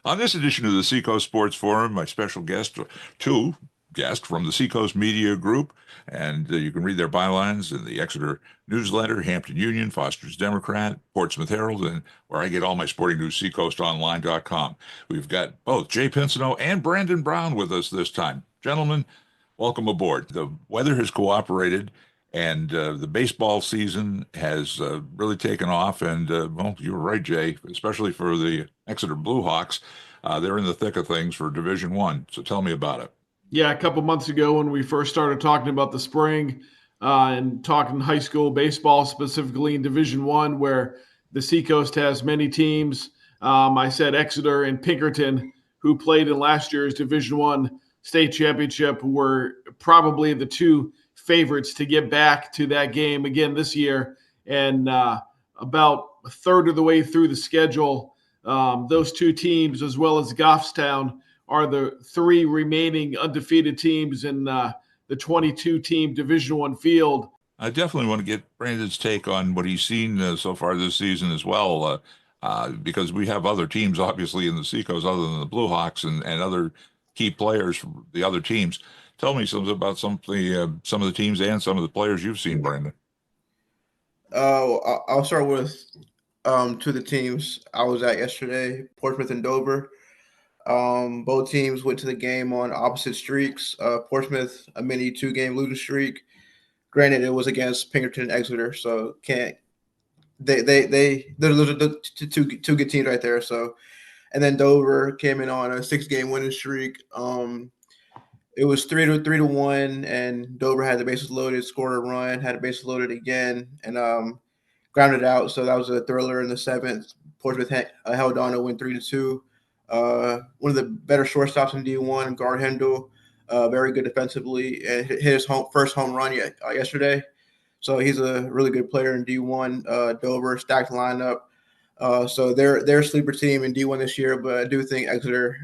On this edition of the Seacoast Sports Forum, my special guest, two guests from the Seacoast Media Group, and you can read their bylines in the Exeter newsletter, Hampton Union, Foster's Democrat, Portsmouth Herald, and where I get all my sporting news, seacoastonline.com. We've got both Jay Pinsonnault and Brandon Brown with us this time. Gentlemen, welcome aboard. The weather has cooperated, and the baseball season has really taken off. And, well, you were right, Jay, especially for the Exeter Blue Hawks. They're in the thick of things for Division One. So tell me about it. Yeah, a couple months ago when we first started talking about the spring and talking high school baseball, specifically in Division One, where the Seacoast has many teams, I said Exeter and Pinkerton, who played in last year's Division One state championship, were probably the two favorites to get back to that game again this year. And about a third of the way through the schedule, those two teams, as well as Goffstown, are the three remaining undefeated teams in the 22-team Division I field. I definitely want to get Brandon's take on what he's seen so far this season as well, because we have other teams, obviously, in the Seacoast other than the Blue Hawks and other key players from the other teams. Tell me something about some of the teams and some of the players you've seen, Brandon. I'll start with two of the teams I was at yesterday, Portsmouth and Dover. Both teams went to the game on opposite streaks. Portsmouth, a mini 2-game losing streak. Granted, it was against Pinkerton and Exeter, so they're two good teams right there. So, and then Dover came in on a 6-game winning streak. It was 3-1, and Dover had the bases loaded, scored a run, had the bases loaded again, and grounded out. So that was a thriller in the 7th. Portsmouth held on to win 3-2. One of the better shortstops in D1, Guard Hendel, very good defensively, and hit his first home run yesterday. So he's a really good player in D1. Dover, stacked lineup. So they're a sleeper team in D1 this year, but I do think Exeter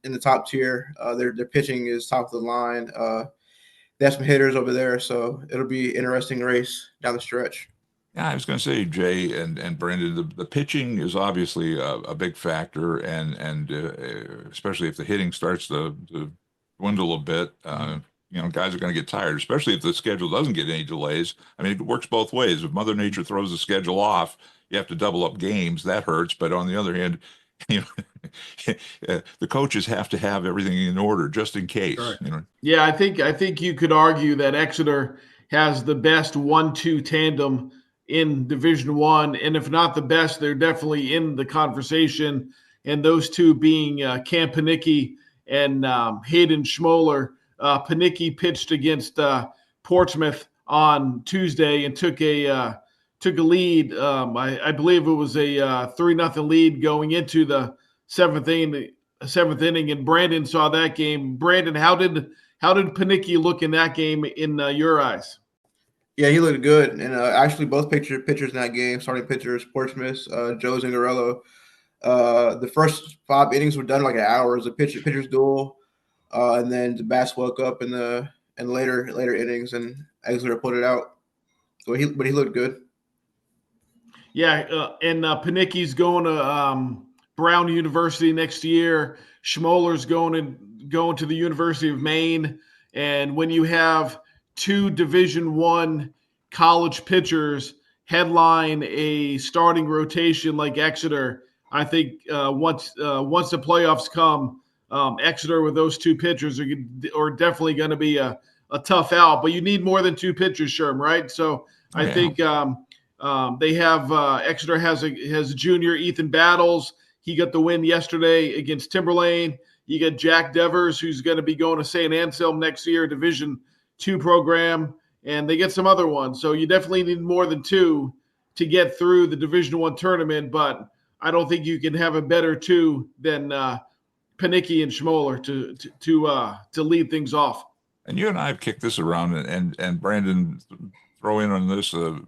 in the top tier. Their pitching is top of the line. They have some hitters over there, so it'll be an interesting race down the stretch. Yeah, I was going to say, Jay and Brandon, the pitching is obviously a big factor, and especially if the hitting starts to dwindle a bit, guys are going to get tired, especially if the schedule doesn't get any delays. I mean, it works both ways. If Mother Nature throws the schedule off, you have to double up games. That hurts. But on the other hand, the coaches have to have everything in order just in case. Right. Yeah, I think you could argue that Exeter has the best 1-2 tandem in Division One, and if not the best, they're definitely in the conversation. And those two being Cam Panicki and Hayden Schmoller. Panicki pitched against Portsmouth on Tuesday and took a lead. I believe it was a 3-0 lead going into the seventh inning. And Brandon saw that game. Brandon, how did Panicki look in that game in your eyes? Yeah, he looked good, and actually both pitchers in that game, starting pitchers, Portsmouth, Joe Zingarello. The first 5 innings were done in like an hour. It was a pitcher's duel, and then the bats woke up in later innings, and Exeter put it out. So he looked good. Yeah, and Panicki's going to Brown University next year. Schmoller's going to the University of Maine, and when you have two Division I college pitchers headline a starting rotation like Exeter, I think once the playoffs come, Exeter with those two pitchers are definitely going to be a tough out. But you need more than two pitchers, Sherm, right? So I think they have Exeter has a junior, Ethan Battles. He got the win yesterday against Timberlane. You got Jack Devers, who's going to be going to St. Anselm next year, Division II program, and they get some other ones. So you definitely need more than two to get through the Division I tournament, but I don't think you can have a better two than Panicki and Schmoller to lead things off. And you and I have kicked this around, and Brandon, throw in on this a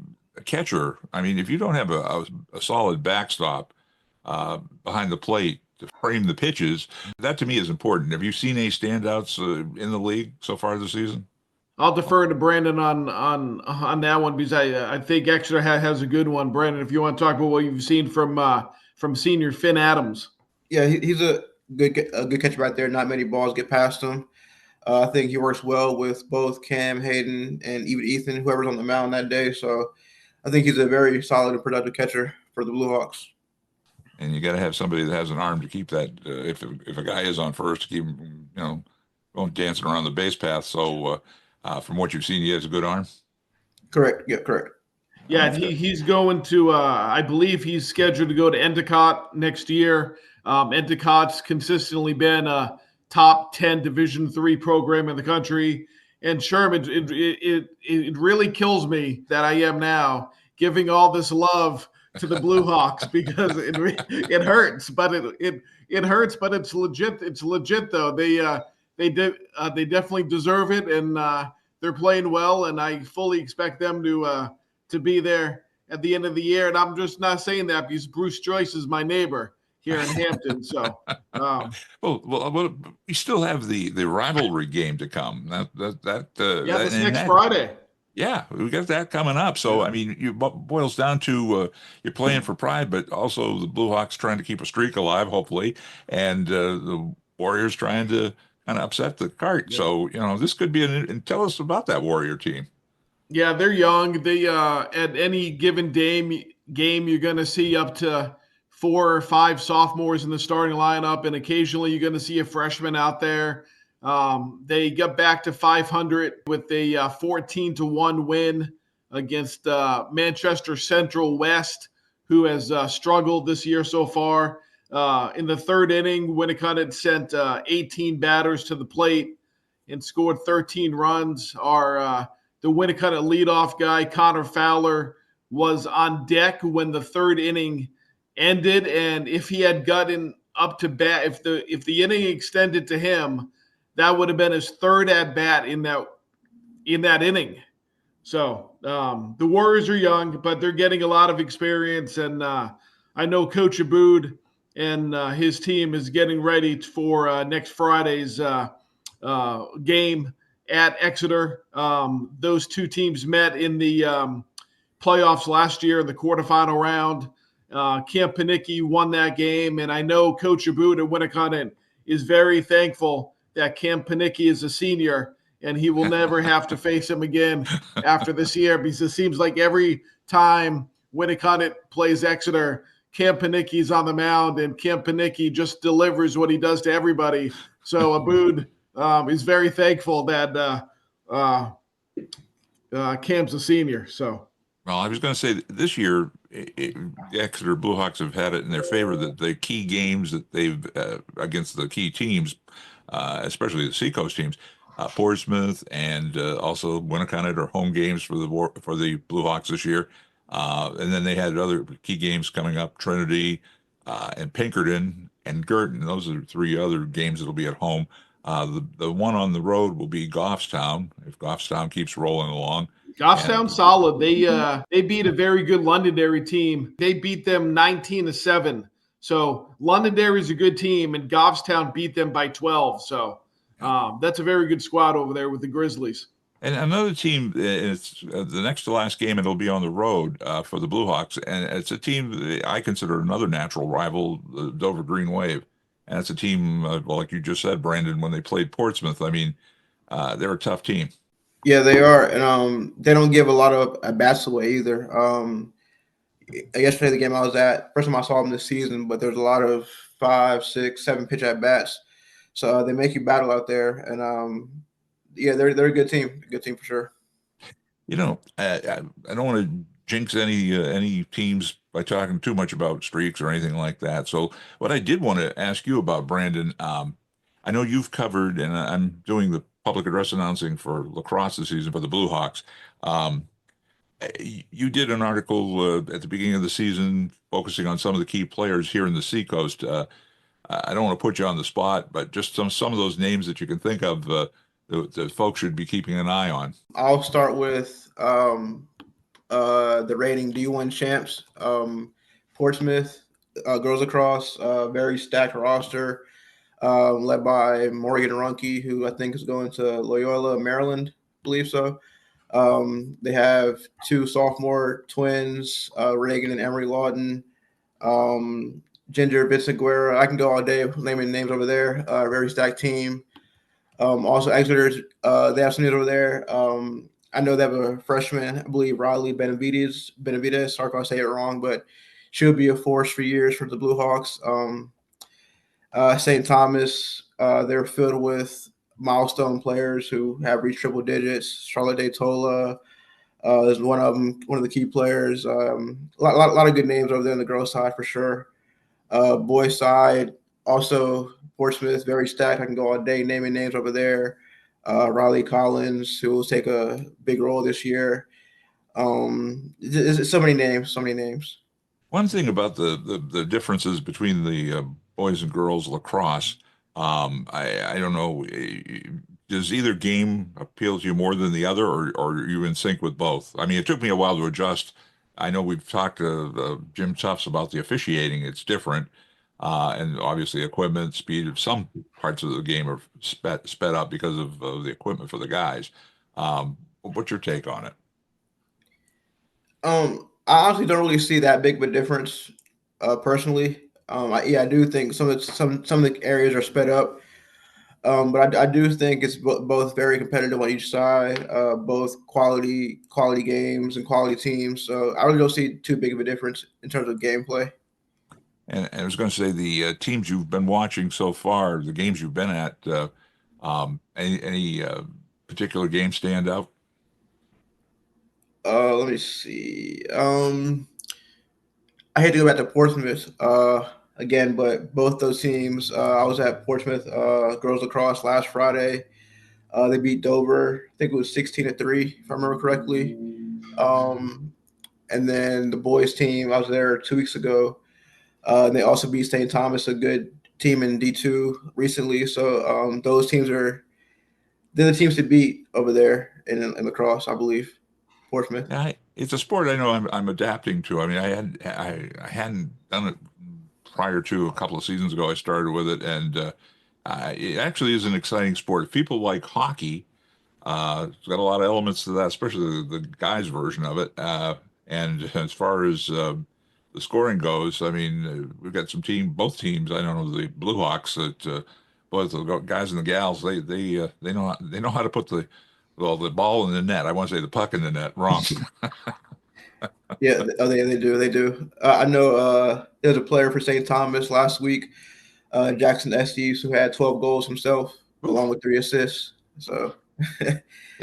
catcher. I mean, if you don't have a solid backstop behind the plate to frame the pitches, that to me is important. Have you seen any standouts in the league so far this season? I'll defer to Brandon on that one because I think Exeter has a good one. Brandon, if you want to talk about what you've seen from senior Finn Adams. Yeah, he's a good catcher right there. Not many balls get past him. I think he works well with both Cam, Hayden, and even Ethan, whoever's on the mound that day. So I think he's a very solid and productive catcher for the Blue Hawks. And you got to have somebody that has an arm to keep that. If a guy is on first, to keep him, going dancing around the base path. So, from what you've seen, he has a good arm. Correct. Yeah, correct. Yeah, and he's going to. I believe he's scheduled to go to Endicott next year. Endicott's consistently been a top 10 Division III program in the country. And Sherman, it really kills me that I am now giving all this love to the Blue Hawks because it hurts, but it hurts, but it's legit. It's legit though. They definitely deserve it, and they're playing well, and I fully expect them to be there at the end of the year. And I'm just not saying that because Bruce Joyce is my neighbor here in Hampton. So, well, we still have the rivalry game to come. That's next Friday. Yeah, we got that coming up. So, I mean, it boils down to you're playing for pride, but also the Blue Hawks trying to keep a streak alive, hopefully, and the Warriors trying to kind of upset the cart. Yeah. So, this could be and tell us about that Warrior team. Yeah, they're young. They at any given game you're going to see up to 4 or 5 sophomores in the starting lineup, and occasionally you're going to see a freshman out there. They got back to 500 with a 14-1 win against Manchester Central West, who has struggled this year so far. In the third inning, Winnicott sent 18 batters to the plate and scored 13 runs. The Winnicott leadoff guy, Connor Fowler, was on deck when the third inning ended, and if he had gotten up to bat, if the inning extended to him, that would have been his third at bat in that inning. So the Warriors are young, but they're getting a lot of experience, and I know Coach Aboud and his team is getting ready for next Friday's game at Exeter. Those two teams met in the playoffs last year in the quarterfinal round. Camp Panicki won that game, and I know Coach Aboud at Winnicott is very thankful that Camp Panicki is a senior, and he will never have to face him again after this year, because it seems like every time Winnicott plays Exeter, Camp Panicki's on the mound, and Camp Panicki just delivers what he does to everybody. So Aboud is very thankful that Cam's a senior. So, well, I was going to say this year, the Exeter Blue Hawks have had it in their favor that the key games that they've against the key teams, especially the Seacoast teams, Portsmouth and also Winnicott are home games for the Blue Hawks this year. And then they had other key games coming up: Trinity and Pinkerton and Girton. Those are 3 other games that'll be at home. The one on the road will be Goffstown, if Goffstown keeps rolling along. Goffstown's solid. They beat a very good Londonderry team. They beat them 19-7. So Londonderry's a good team, and Goffstown beat them by 12. So that's a very good squad over there with the Grizzlies. And another team, it's the next to last game, it'll be on the road for the Blue Hawks. And it's a team I consider another natural rival, the Dover Green Wave. And it's a team, like you just said, Brandon, when they played Portsmouth, I mean, they're a tough team. Yeah, they are. And they don't give a lot of bats away either. Yesterday, the game I was at, first time I saw them this season, but there's a lot of 5, 6, 7 pitch at bats. So they make you battle out there. And yeah, they're a good team. Good team for sure. I don't want to jinx any teams by talking too much about streaks or anything like that. So what I did want to ask you about, Brandon, I know you've covered, and I'm doing the public address announcing for lacrosse this season for the Blue Hawks. You did an article at the beginning of the season focusing on some of the key players here in the Seacoast. I don't want to put you on the spot, but just some of those names that you can think of the folks should be keeping an eye on. I'll start with the reigning D1 champs, Portsmouth girls lacrosse, very stacked roster, led by Morgan Runke, who I think is going to Loyola, Maryland, I believe so. They have 2 sophomore twins, Reagan and Emery Lawton, Ginger, Vincent Guerra. I can go all day naming names over there. Very stacked team. Also, Exeter, they have some names over there. I know they have a freshman, I believe, Riley Benavides. Sorry if I say it wrong, but she'll be a force for years for the Blue Hawks. St. Thomas, they're filled with milestone players who have reached triple digits. Charlotte Detola is one of them, one of the key players. A lot of good names over there on the girls' side for sure. Boys' side, also Portsmouth, very stacked. I can go all day naming names over there. Riley Collins, who will take a big role this year. So many names, so many names. One thing about the differences between the boys and girls lacrosse, I don't know, does either game appeal to you more than the other, or are you in sync with both? I mean, it took me a while to adjust. I know we've talked to Jim Tufts about the officiating; it's different, and obviously equipment, speed of some parts of the game are sped up because of the equipment for the guys. What's your take on it? I honestly don't really see that big of a difference, personally. I do think some of the areas are sped up, but I do think it's both very competitive on each side, both quality games and quality teams. So I really don't see too big of a difference in terms of gameplay. And I was going to say the teams you've been watching so far, the games you've been at, any particular game stand out? Let me see. I hate to go back to Portsmouth again, but both those teams. I was at Portsmouth girls lacrosse last Friday. They beat Dover. I think it was 16-3, if I remember correctly. And then the boys team, I was there 2 weeks ago. And they also beat St. Thomas, a good team in D2 recently. So those teams they're the teams to beat over there in lacrosse, I believe. Portsmouth. Yeah, it's a sport I know I'm adapting to. I mean, I hadn't done it prior to a couple of seasons ago. I started with it, and it actually is an exciting sport. If people like hockey, it's got a lot of elements to that, especially the guys' version of it. And as far as the scoring goes, I mean, we've got both teams. I don't know the Blue Hawks that both the guys and the gals. They know how to put the ball in the net. I want to say the puck in the net. Wrong. Yeah, they do. They do. I know there's a player for St. Thomas last week, Jackson Estes, who had 12 goals himself, along with 3 assists. So Yeah,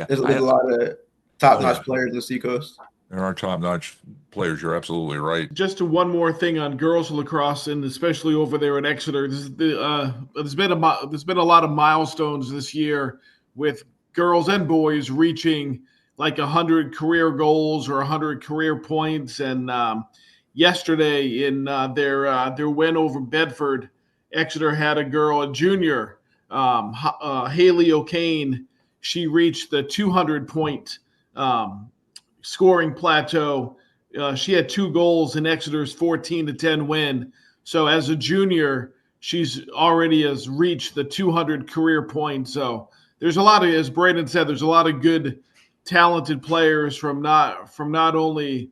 there's a lot of top-notch players in the Seacoast. There are top-notch players. You're absolutely right. Just one more thing on girls lacrosse, and especially over there at Exeter. There's been a lot of milestones this year with girls and boys reaching like 100 career goals or 100 career points. And yesterday in their win over Bedford, Exeter had a girl, a junior, Haley O'Kane. She reached the 200 point scoring plateau. She had 2 goals in Exeter's 14-10 win. So as a junior, she's already has reached the 200 career points. So there's a lot of, as Braden said, there's a lot of good, talented players from not only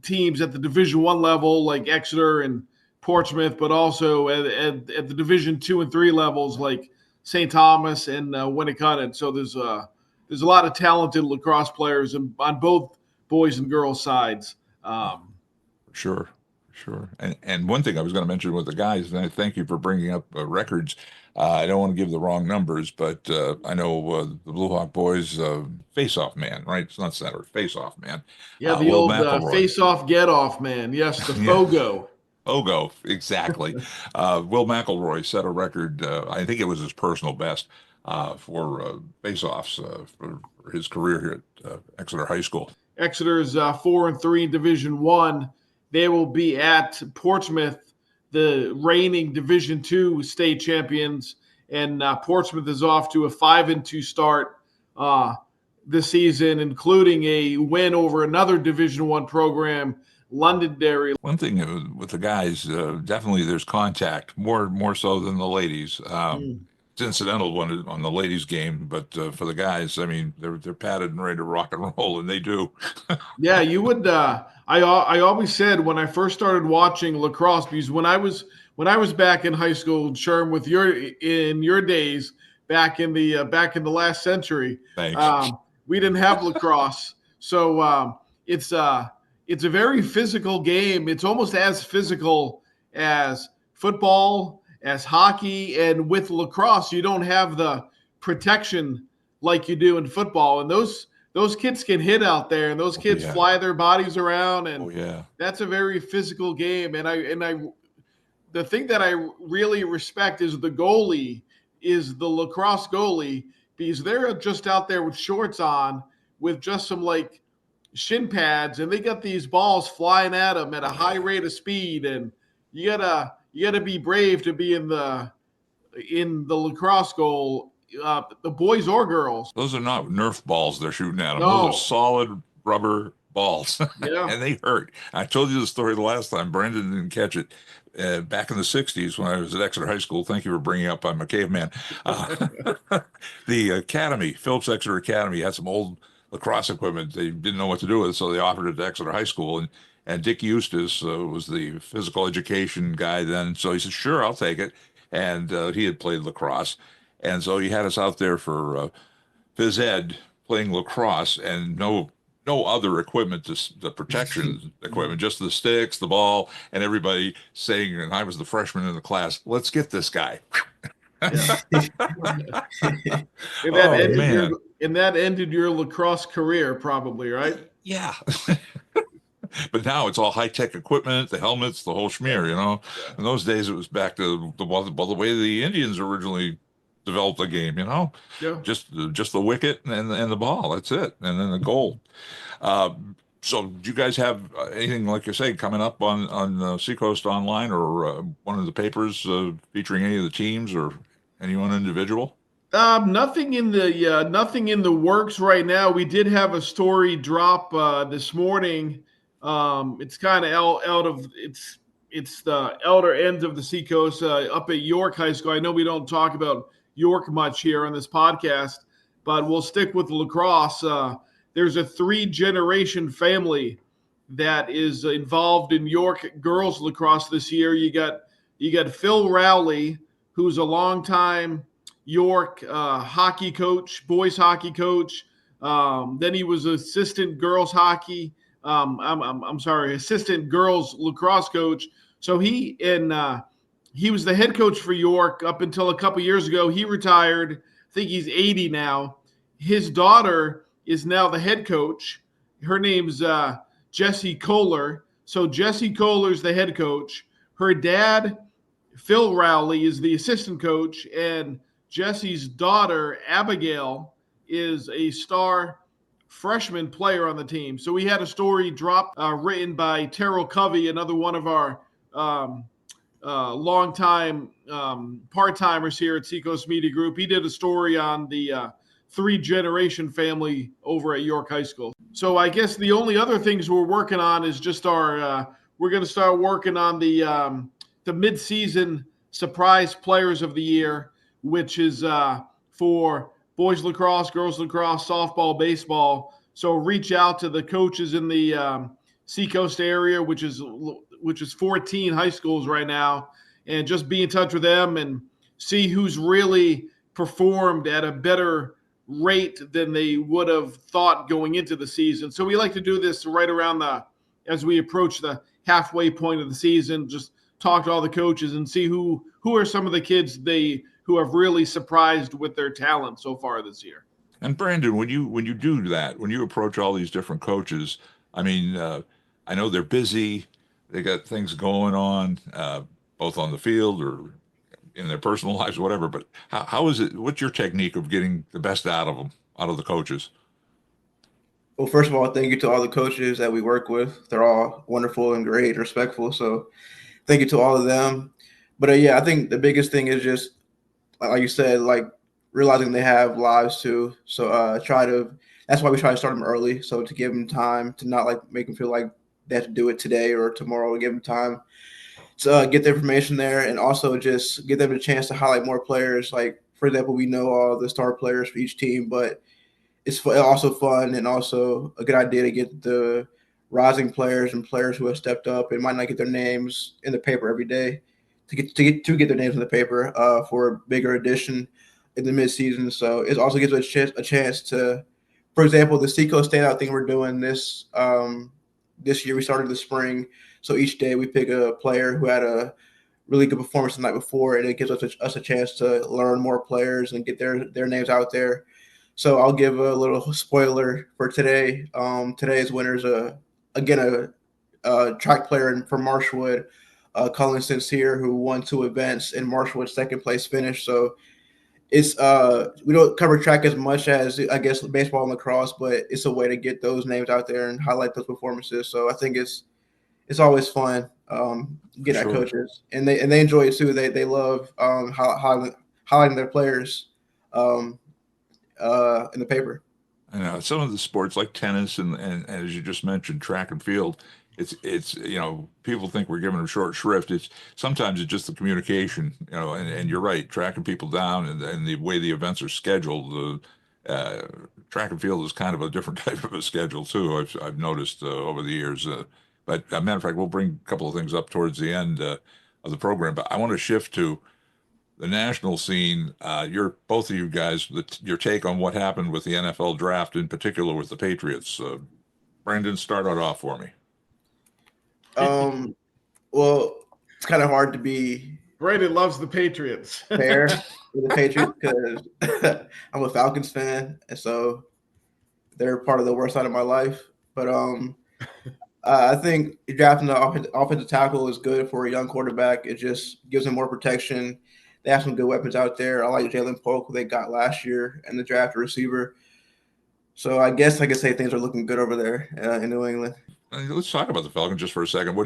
teams at the Division I level like Exeter and Portsmouth, but also at the Division II and III levels like St. Thomas and Winnicott. So there's a lot of talented lacrosse players on both boys and girls sides. Sure. And one thing I was going to mention with the guys, and I thank you for bringing up records. I don't want to give the wrong numbers, but I know the Blue Hawk boys face-off man, right? It's not center, face-off man. Yeah, the Will old McElroy. face-off, get-off man. Yes, the FOGO. FOGO, exactly. Will McElroy set a record. I think it was his personal best for face-offs for his career here at Exeter High School. Exeter's 4-3 in Division I. They will be at Portsmouth, the reigning Division II state champions, and Portsmouth is off to a 5-2 start this season, including a win over another Division I program, Londonderry. One thing with the guys, definitely there's contact, more so than the ladies. It's incidental on the ladies' game, but for the guys, I mean, they're padded and ready to rock and roll, and they do. Yeah, you would. I always said when I first started watching lacrosse, because when I was back in high school, Sherm, with your days back in the last century, Thanks. we didn't have lacrosse, so it's a very physical game. It's almost as physical as football, as hockey, and with lacrosse, you don't have the protection like you do in football, and those kids can hit out there, and those kids yeah. fly their bodies around, and Oh yeah. that's a very physical game. And the thing that I really respect is the goalie, is the lacrosse goalie, because they're just out there with shorts on, with just some like shin pads, and they got these balls flying at them at a high rate of speed, and you gotta be brave to be in the lacrosse goal, the boys or girls. Those are not Nerf balls they're shooting at them. Those are No, solid rubber balls, yeah. and they hurt. I told you the story the last time. Brandon didn't catch it. Back in the 60s when I was at Exeter High School, thank you for bringing up, I'm a caveman. The Academy, Phillips Exeter Academy, had some old lacrosse equipment. They didn't know what to do with it, so they offered it to Exeter High School. And Dick Eustace was the physical education guy then. So he said, sure, I'll take it. And he had played lacrosse. And so he had us out there for phys ed playing lacrosse, and no other equipment, the protection equipment, just the sticks, the ball, and everybody saying, and I was the freshman in the class, let's get this guy. Yeah. And that Oh ended man. that ended your lacrosse career, probably, right? Yeah. But now it's all high-tech equipment, the helmets, the whole schmear, you know. Yeah. In those days, it was back to the way the Indians originally developed the game, you know. Yeah. Just the wicket and the ball. That's it, and then the goal. So, do you guys have anything, like you say, coming up on Seacoast Online or one of the papers featuring any of the teams or any one individual? Nothing in the works right now. We did have a story drop this morning. It's kind of out of it's the elder ends of the Seacoast, up at York High School. I know we don't talk about York much here on this podcast, but we'll stick with lacrosse. There's a 3-generation family that is involved in York girls lacrosse this year. You got Phil Rowley, who's a longtime York hockey coach, boys hockey coach. Then he was assistant girls hockey. I'm sorry, assistant girls lacrosse coach. So he was the head coach for York up until a couple years ago. He retired. I think he's 80 now. His daughter is now the head coach. Her name's Jessie Kohler. So Jessie Kohler's the head coach. Her dad, Phil Rowley, is the assistant coach, and Jessie's daughter, Abigail, is a star freshman player on the team. So we had a story dropped written by Terrell Covey, another one of our longtime part-timers here at Seacoast Media Group. He did a story on the 3-generation family over at York High School. So I guess the only other things we're working on is just we're going to start working on the Midseason Surprise Players of the Year, which is for boys lacrosse, girls lacrosse, softball, baseball. So reach out to the coaches in the Seacoast area, which is 14 high schools right now, and just be in touch with them and see who's really performed at a better rate than they would have thought going into the season. So we like to do this right around as we approach the halfway point of the season, just talk to all the coaches and see who are some of the kids who have really surprised with their talent so far this year. And Brandon, when you do that, when you approach all these different coaches, I mean, I know they're busy, they got things going on, both on the field or in their personal lives, whatever. But how is it? What's your technique of getting the best out of them, out of the coaches? Well, first of all, thank you to all the coaches that we work with. They're all wonderful and great and respectful. So thank you to all of them. But yeah, I think the biggest thing is just, like you said, like realizing they have lives too. So that's why we try to start them early. So to give them time to not like make them feel like they have to do it today or tomorrow, give them time to get the information there, and also just give them a chance to highlight more players. Like for example, we know all the star players for each team, but it's also fun and also a good idea to get the rising players and players who have stepped up and might not get their names in the paper every day to get their names in the paper for a bigger edition in the midseason. So it also gives us a chance to, for example, the Seacoast standout thing we're doing this year. We started the spring, so each day we pick a player who had a really good performance the night before, and it gives us a chance to learn more players and get their names out there. So I'll give a little spoiler for today. Today's winner is again a track player from Marshwood, Cullen Sincere, who won 2 events in Marshwood's second place finish. So it's we don't cover track as much as I guess baseball and lacrosse, but it's a way to get those names out there and highlight those performances. So I think it's always fun getting at coaches, and they enjoy it too. They love highlighting their players in the paper. I know some of the sports like tennis and as you just mentioned, track and field, it's people think we're giving them short shrift. It's sometimes it's just the communication, and you're right, tracking people down and the way the events are scheduled. Track and field is kind of a different type of a schedule too. I've noticed over the years. But as a matter of fact, we'll bring a couple of things up towards the end of the program. But I want to shift to the national scene. Both of you guys, your take on what happened with the NFL draft, in particular with the Patriots. Brandon, start it off for me. Well, it's kind of hard to be. Brandon loves the Patriots. Fair with the Patriots because I'm a Falcons fan, and so they're part of the worst side of my life. But I think drafting the offensive tackle is good for a young quarterback. It just gives him more protection. They have some good weapons out there. I like Jalen Polk, who they got last year in the draft, a receiver. So I guess I could say things are looking good over there in New England. Let's talk about the Falcons just for a second.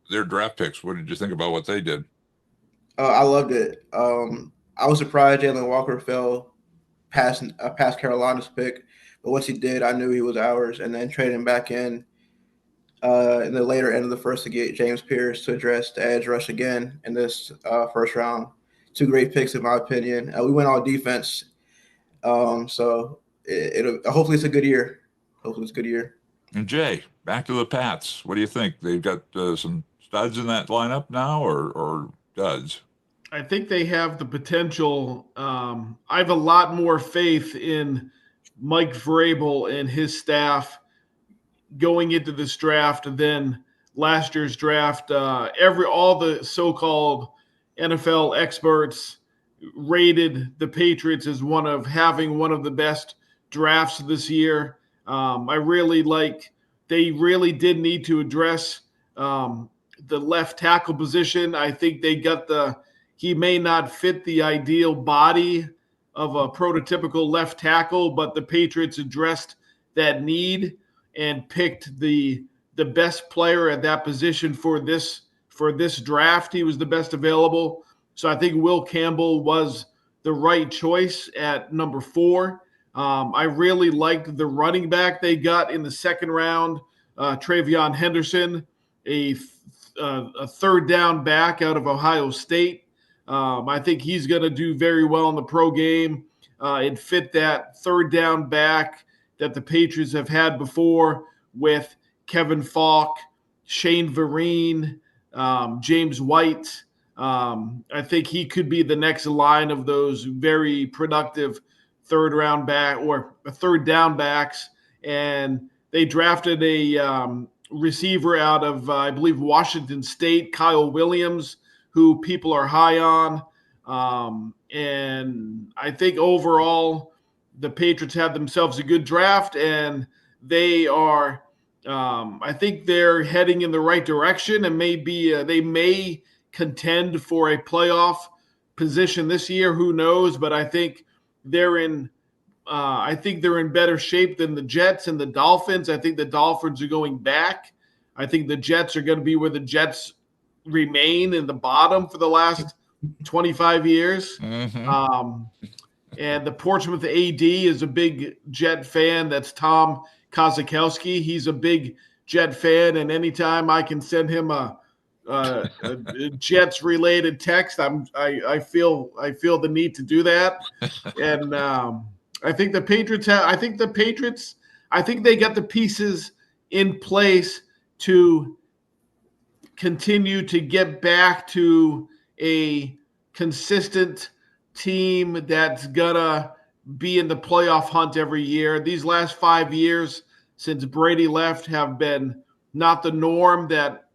Their draft picks? What did you think about what they did? I loved it. I was surprised Jalen Walker fell past Carolina's pick, but once he did, I knew he was ours. And then trading back in the later end of the first to get James Pierce to address the edge rush again in this first round. 2 great picks, in my opinion. We went all defense. So hopefully it's a good year. Hopefully it's a good year. And Jay, back to the Pats. What do you think? They've got some studs in that lineup now or duds? I think they have the potential. I have a lot more faith in Mike Vrabel and his staff going into this draft than last year's draft. All the so-called NFL experts rated the Patriots as having one of the best drafts this year. They really did need to address the left tackle position. I think they got he may not fit the ideal body of a prototypical left tackle, but the Patriots addressed that need and picked the best player at that position for this draft. He was the best available. So I think Will Campbell was the right choice at number 4. I really liked the running back they got in the second round, Travion Henderson, a third down back out of Ohio State. I think he's going to do very well in the pro game and fit that third down back that the Patriots have had before with Kevin Falk, Shane Vereen, James White. I think he could be the next line of those very productive third down backs. And they drafted a receiver out of, I believe, Washington State, Kyle Williams, who people are high on. And I think overall the Patriots have themselves a good draft, and they are I think they're heading in the right direction, and they may contend for a playoff position this year. Who knows? But I think they're in better shape than the Jets and the Dolphins. I think the Dolphins are going back. I think the Jets are going to be where the Jets remain in the bottom for the last 25 years. Mm-hmm. And the Portsmouth AD is a big Jet fan. That's Tom Kozakowski. He's a big Jet fan, and anytime I can send him a Jets related text, I feel the need to do that. And I think the Patriots I think they got the pieces in place to continue to get back to a consistent team that's gonna be in the playoff hunt every year. These last 5 years since Brady left have been not the norm that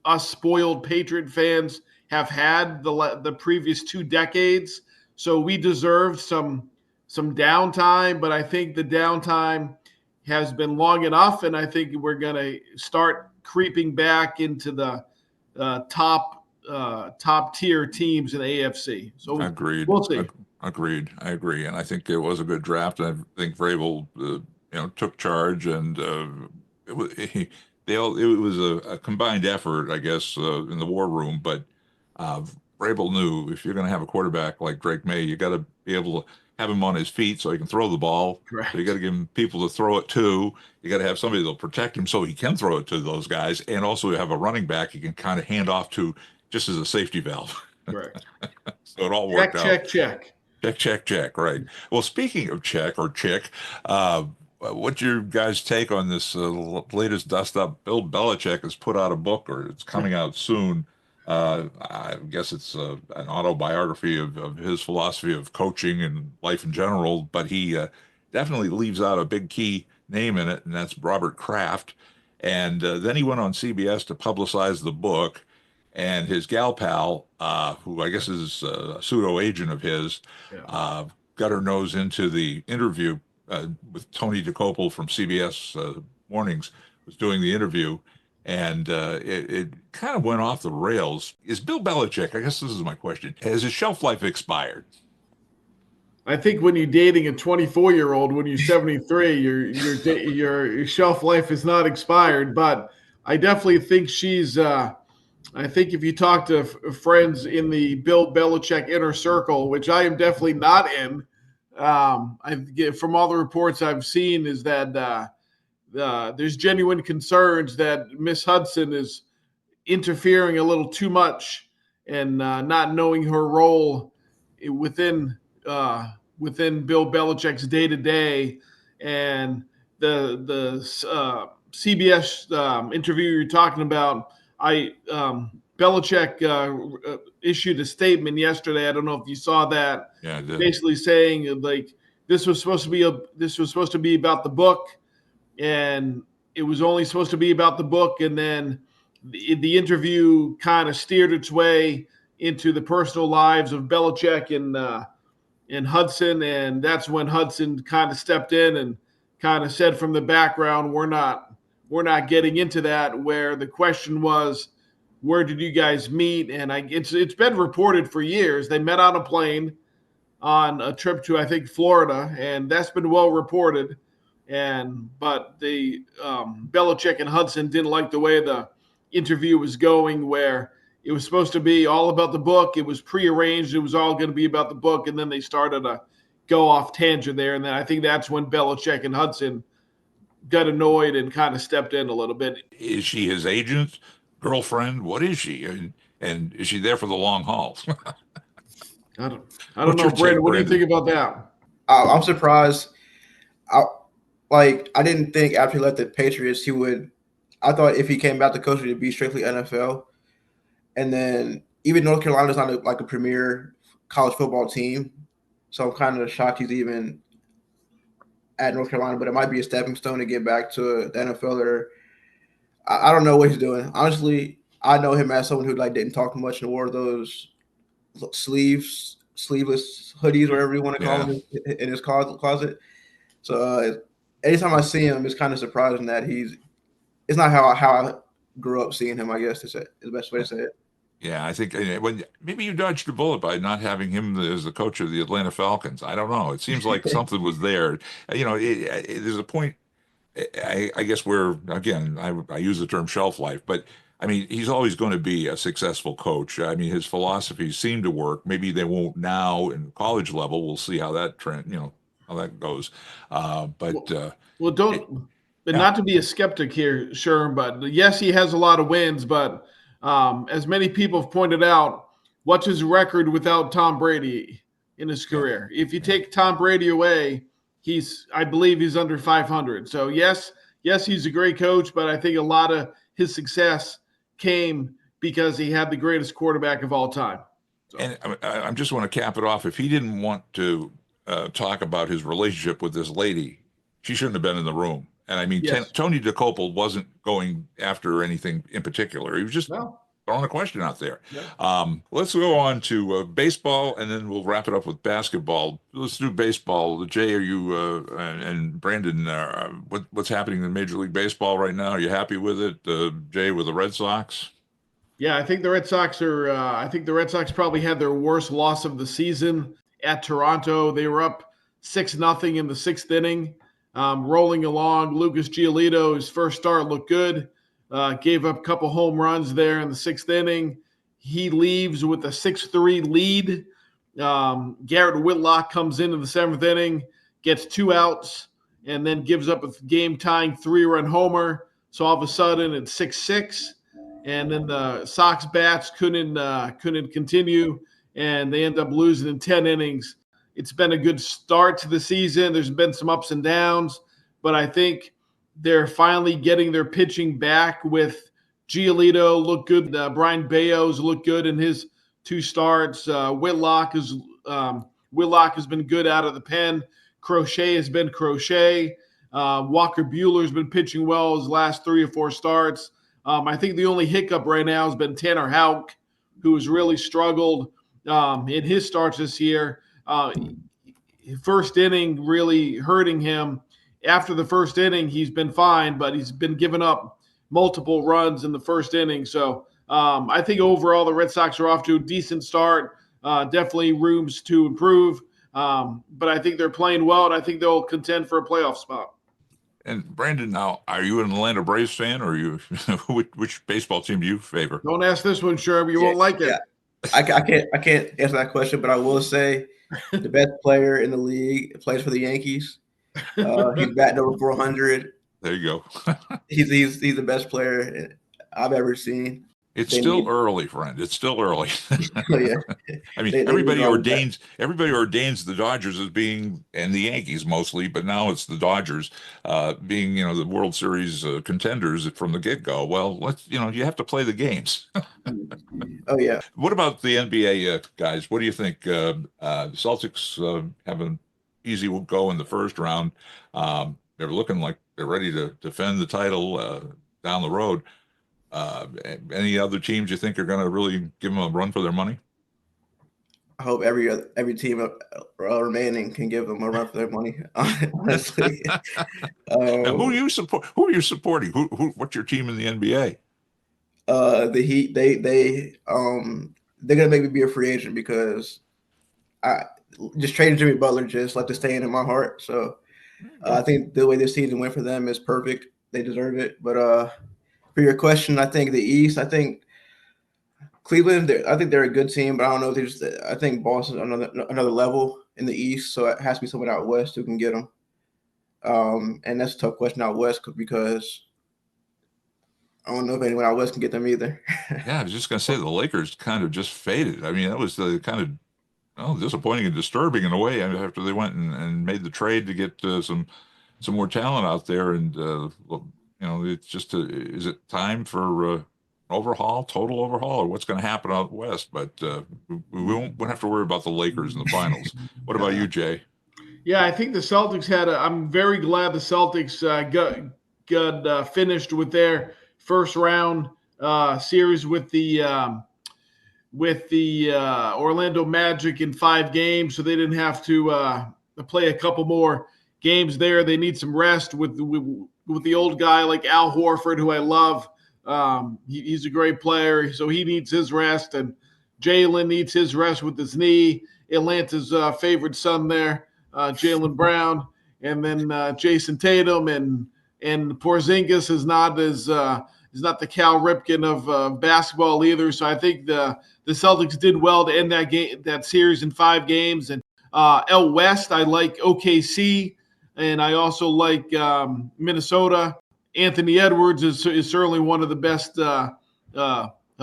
us spoiled Patriot fans have had the previous 2 decades. So we deserved some downtime, but I think the downtime has been long enough, and I think we're going to start creeping back into the top tier teams in the AFC. So Agreed. we'll see. Agreed. I agree, and I think it was a good draft. I think Vrabel, took charge, and it was a combined effort, I guess, in the war room. But Vrabel knew if you're going to have a quarterback like Drake May, you got to be able to have him on his feet so he can throw the ball. Correct. So you got to give him people to throw it to. You got to have somebody that'll protect him so he can throw it to those guys, and also have a running back he can kind of hand off to just as a safety valve. Correct. So it all worked out. Check. Check. Right. Well, speaking of check or chick, what's your guys' take on this latest dust up? Bill Belichick has put out a book, or it's coming out soon. I guess it's an autobiography of his philosophy of coaching and life in general, but he definitely leaves out a big key name in it, and that's Robert Kraft. And then he went on CBS to publicize the book. And his gal pal, who I guess is a pseudo agent of his, got her nose into the interview with Tony DeCopel from CBS Mornings, was doing the interview, and it kind of went off the rails. Is Bill Belichick, I guess this is my question, has his shelf life expired? I think when you're dating a 24-year-old, when you're 73, your shelf life is not expired. But I definitely think she's. I think if you talk to friends in the Bill Belichick inner circle, which I am definitely not in, from all the reports I've seen, is that there's genuine concerns that Miss Hudson is interfering a little too much and not knowing her role within Bill Belichick's day to day. And the CBS interview you're talking about. Belichick issued a statement yesterday. I don't know if you saw that. Yeah, I did. Basically saying like this was supposed to be about the book, and it was only supposed to be about the book. And then the interview kind of steered its way into the personal lives of Belichick and Hudson, and that's when Hudson kind of stepped in and kind of said from the background, we're not getting into that, where the question was, where did you guys meet? And it's been reported for years. They met on a plane on a trip to, I think, Florida, and that's been well reported. But the Belichick and Hudson didn't like the way the interview was going, where it was supposed to be all about the book. It was prearranged. It was all going to be about the book, and then they started to go off tangent there. And then I think that's when Belichick and Hudson got annoyed and kind of stepped in a little bit. Is she his agent, girlfriend? What is she? And is she there for the long haul? I don't know, Brandon. What do you think about that? I'm surprised. I didn't think after he left the Patriots he would. I thought if he came back to coach, it would be strictly NFL. And then even North Carolina's not a premier college football team, so I'm kind of shocked he's even at North Carolina, but it might be a stepping stone to get back to the NFL. Or I don't know what he's doing. Honestly, I know him as someone who didn't talk much and wore those sleeveless hoodies, whatever you want to call them, in his closet. So anytime I see him, it's kind of surprising that it's not how I grew up seeing him, I guess is the best way to say it. Yeah, I think maybe you dodged a bullet by not having him as the coach of the Atlanta Falcons. I don't know. It seems like something was there. There's a point, I guess, where, again, I use the term shelf life, but I mean, he's always going to be a successful coach. I mean, his philosophies seem to work. Maybe they won't now in college level. We'll see how that trend, how that goes. Not to be a skeptic here, Sherm, but yes, he has a lot of wins, but as many people have pointed out, what's his record without Tom Brady in his career? If you take Tom Brady away, I believe he's under 500. So yes, he's a great coach, but I think a lot of his success came because he had the greatest quarterback of all time. So. And I just want to cap it off. If he didn't want to talk about his relationship with this lady, she shouldn't have been in the room. And I mean, Yes. Tony DeCopel wasn't going after anything in particular. He was just throwing a question out there. Yeah. Let's go on to baseball, and then we'll wrap it up with basketball. Let's do baseball. Jay, are you and Brandon, what's happening in Major League Baseball right now? Are you happy with it, Jay, with the Red Sox? Yeah, I think the Red Sox are. I think the Red Sox probably had their worst loss of the season at Toronto. They were up 6-0 in the 6th inning, rolling along. Lucas Giolito, his first start looked good. Gave up a couple home runs there in the 6th inning. He leaves with a 6-3 lead. Garrett Whitlock comes into the 7th inning, gets 2 outs, and then gives up a game-tying 3-run homer. So all of a sudden it's 6-6. And then the Sox bats couldn't continue, and they end up losing in 10 innings. It's been a good start to the season. There's been some ups and downs, but I think they're finally getting their pitching back with Giolito looked good. Brian Bayo's looked good in his 2 starts. Whitlock has been good out of the pen. Crochet has been Crochet. Walker Buehler's been pitching well his last 3 or 4 starts. I think the only hiccup right now has been Tanner Houck, who has really struggled in his starts this year. First inning really hurting him. After the first inning, he's been fine, but he's been giving up multiple runs in the first inning. So I think overall the Red Sox are off to a decent start. Definitely rooms to improve. But I think they're playing well, and I think they'll contend for a playoff spot. And Brandon, now, are you an Atlanta Braves fan, or are you which baseball team do you favor? Don't ask this one, Sherm. You won't like it. Yeah. I can't answer that question, but I will say the best player in the league plays for the Yankees. He's batting over 400. There you go. he's the best player I've ever seen. It's still early, friend. It's still early. Yeah. I mean, everybody ordains the Dodgers as being, and the Yankees mostly, but now it's the Dodgers being, the World Series contenders from the get-go. Well, you have to play the games. Oh yeah. What about the NBA guys? What do you think? The Celtics have an easy go in the first round. They're looking like they're ready to defend the title down the road. Any other teams you think are going to really give them a run for their money? I hope every team remaining can give them a run for their money. Honestly, now, who do you support? Who are you supporting? What's your team in the NBA? The Heat. They're gonna make me be a free agent because I just trading Jimmy Butler just left a stain in my heart. So I think the way this season went for them is perfect. They deserve it. But for your question, I think the East. I think Cleveland. I think they're a good team, but I don't know if I think Boston's another level in the East, so it has to be someone out west who can get them. And that's a tough question out west because I don't know if anyone out west can get them either. Yeah, I was just going to say the Lakers kind of just faded. I mean, that was the kind of disappointing and disturbing in a way. I mean, after they went and made the trade to get some more talent out there, and it's just is it time for total overhaul, or what's going to happen out west? But we won't have to worry about the Lakers in the finals. What about you, Jay? Yeah, I think the Celtics I'm very glad the Celtics got finished with their first round series with the Orlando Magic in 5 games, so they didn't have to play a couple more games there. They need some rest with the old guy like Al Horford, who I love. He's a great player, so he needs his rest, and Jaylen needs his rest with his knee. Atlanta's favorite son there, Jaylen Brown, and then Jason Tatum and Porzingis is not the Cal Ripken of basketball either. So I think the Celtics did well to end that series in 5 games. And out west, I like OKC, and I also like Minnesota. Anthony Edwards is certainly one of the best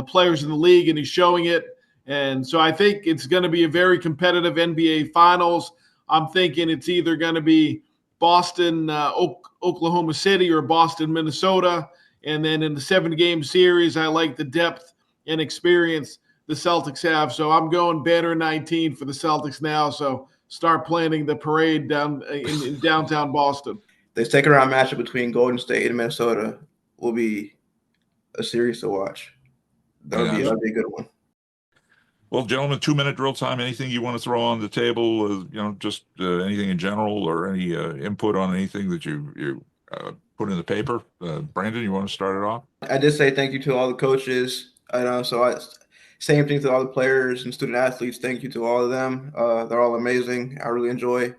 players in the league, and he's showing it. And so I think it's going to be a very competitive NBA Finals. I'm thinking it's either going to be Boston, Oklahoma City, or Boston, Minnesota. And then in the 7-game series, I like the depth and experience the Celtics have. So I'm going banner 19 for the Celtics now. So start planning the parade down in downtown Boston. The second round matchup between Golden State and Minnesota will be a series to watch. That'll be a good one. Well, gentlemen, 2-minute drill time. Anything you want to throw on the table? Just anything in general, or any input on anything that you put in the paper. Brandon, you want to start it off? I did say thank you to all the coaches. Same thing to all the players and student athletes. Thank you to all of them. They're all amazing. I really enjoy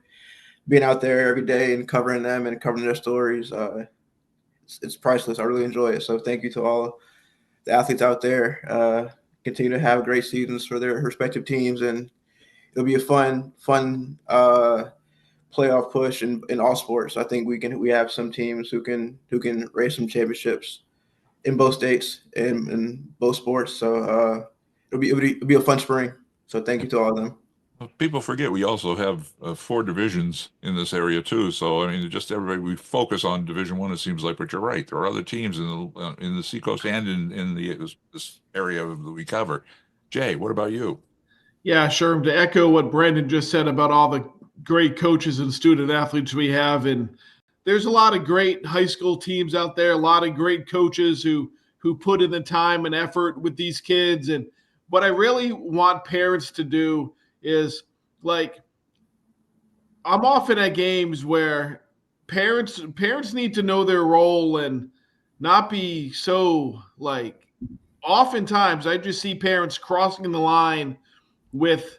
being out there every day and covering them and covering their stories. It's priceless. I really enjoy it. So thank you to all the athletes out there. Continue to have great seasons for their respective teams, and it'll be a fun playoff push in all sports. I think we have some teams who can raise some championships in both states and in both sports. So it'll be a fun spring. So thank you to all of them. People forget we also have 4 divisions in this area too. So I mean, just everybody, we focus on Division I. It seems like, but you're right. There are other teams in the Seacoast and in this area that we cover. Jay, what about you? Yeah, sure. To echo what Brandon just said about all the great coaches and student athletes we have, and there's a lot of great high school teams out there. A lot of great coaches who put in the time and effort with these kids. And what I really want parents to do is, like, I'm often at games where parents need to know their role and not be so, like, oftentimes I just see parents crossing the line with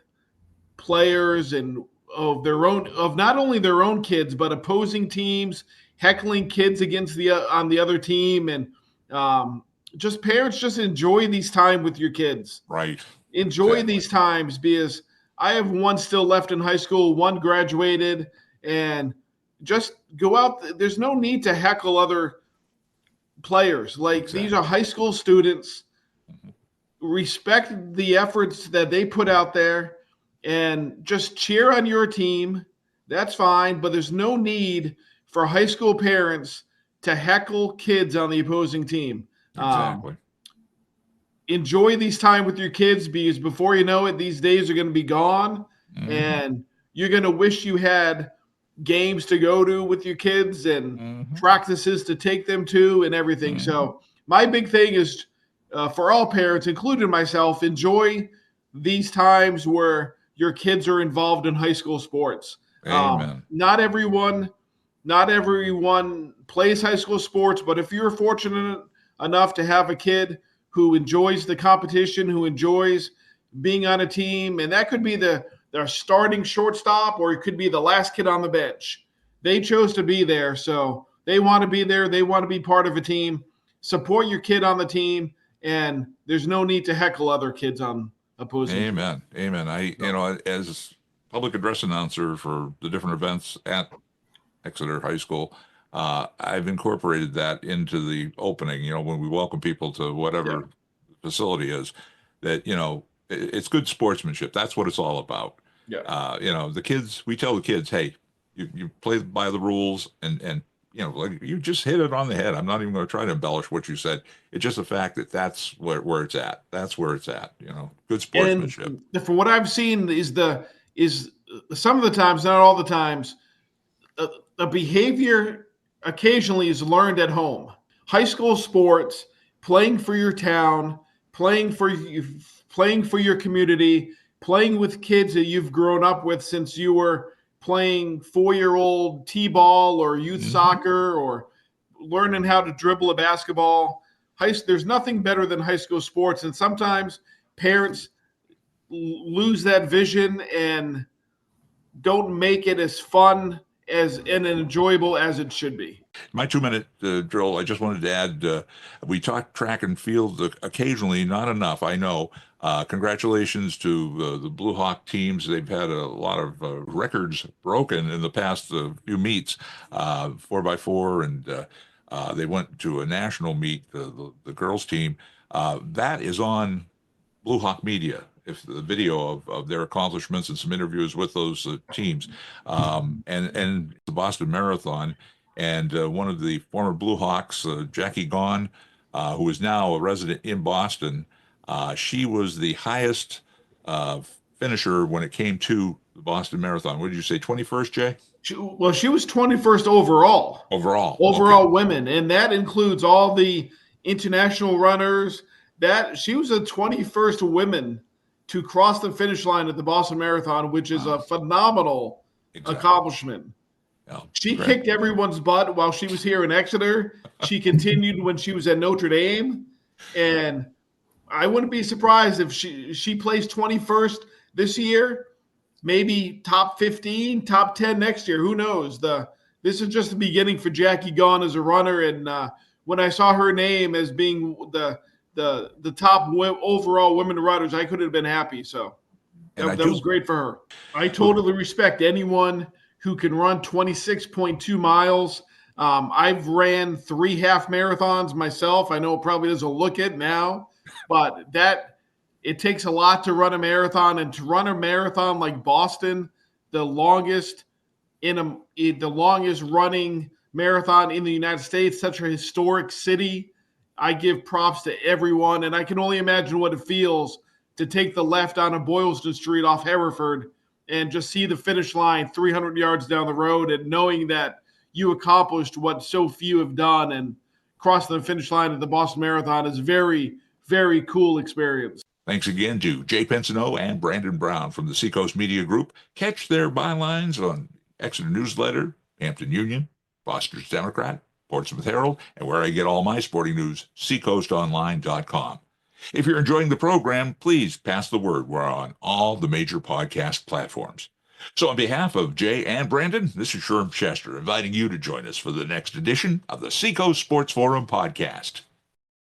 players and of not only their own kids but opposing teams, heckling kids against on the other team, and just parents just enjoy these time with your kids. Right. Enjoy these times, because I have one still left in high school, one graduated, and just go out. There's no need to heckle other players. Like, these are high school students. Respect the efforts that they put out there and just cheer on your team. That's fine, but there's no need for high school parents to heckle kids on the opposing team. Exactly. Enjoy these time with your kids, because before you know it, these days are going to be gone, and you're going to wish you had games to go to with your kids and practices to take them to and everything. So my big thing is, for all parents, including myself, enjoy these times where your kids are involved in high school sports. Amen. Not everyone plays high school sports, but if you're fortunate enough to have a kid who enjoys the competition, who enjoys being on a team, and that could be their starting shortstop, or it could be the last kid on the bench. They chose to be there, so they want to be there. They want to be part of a team. Support your kid on the team, and there's no need to heckle other kids on opposing. Amen. Amen. As public address announcer for the different events at Exeter High School, I've incorporated that into the opening, when we welcome people to whatever facility is, that, it's good sportsmanship. That's what it's all about. Yeah. The kids, we tell the kids, hey, you play by the rules, and like you just hit it on the head. I'm not even going to try to embellish what you said. It's just the fact that that's where it's at. That's where it's at. Good sportsmanship. And from what I've seen is some of the times, not all the times, a behavior occasionally is learned at home. High school sports, playing for your town, playing for your community, playing with kids that you've grown up with since you were playing 4-year-old t-ball or youth soccer, or learning how to dribble a basketball. There's nothing better than high school sports, and sometimes parents lose that vision and don't make it as fun and enjoyable as it should be. My 2-minute drill, I just wanted to add, we talk track and field occasionally, not enough, I know. Congratulations to the Blue Hawk teams. They've had a lot of records broken in the past few meets, 4x4, and they went to a national meet, the girls team. That is on Blue Hawk Media. If the video of their accomplishments and some interviews with those teams, and the Boston Marathon, and one of the former Blue Hawks, Jackie Gaughan, who is now a resident in Boston, she was the highest finisher when it came to the Boston Marathon. What did you say, 21st, Jay? She was 21st overall. Overall Okay. Women, and that includes all the international runners. That she was the 21st women to cross the finish line at the Boston Marathon, which is a phenomenal accomplishment. She kicked everyone's butt while she was here in Exeter. She continued when she was at Notre Dame, and I wouldn't be surprised if she placed 21st this year, maybe top 15, top 10 next year. Who knows? This is just the beginning for Jackie Gaughan as a runner, and when I saw her name as being the top overall women runners, I couldn't have been happy. So that was great for her. I totally respect anyone who can run 26.2 miles. I've ran 3 half marathons myself. I know it probably doesn't look it now, but it takes a lot to run a marathon, and to run a marathon like Boston, the longest running marathon in the United States, such a historic city. I give props to everyone, and I can only imagine what it feels to take the left on a Boylston Street off Hereford and just see the finish line 300 yards down the road, and knowing that you accomplished what so few have done, and crossing the finish line at the Boston Marathon is very, very cool experience. Thanks again to Jay Pinsonnault and Brandon Brown from the Seacoast Media Group. Catch their bylines on Exeter Newsletter, Hampton Union, Foster's Democrat, Portsmouth Herald, and where I get all my sporting news, seacoastonline.com. If you're enjoying the program, please pass the word. We're on all the major podcast platforms. So on behalf of Jay and Brandon, this is Sherm Chester inviting you to join us for the next edition of the Seacoast Sports Forum podcast.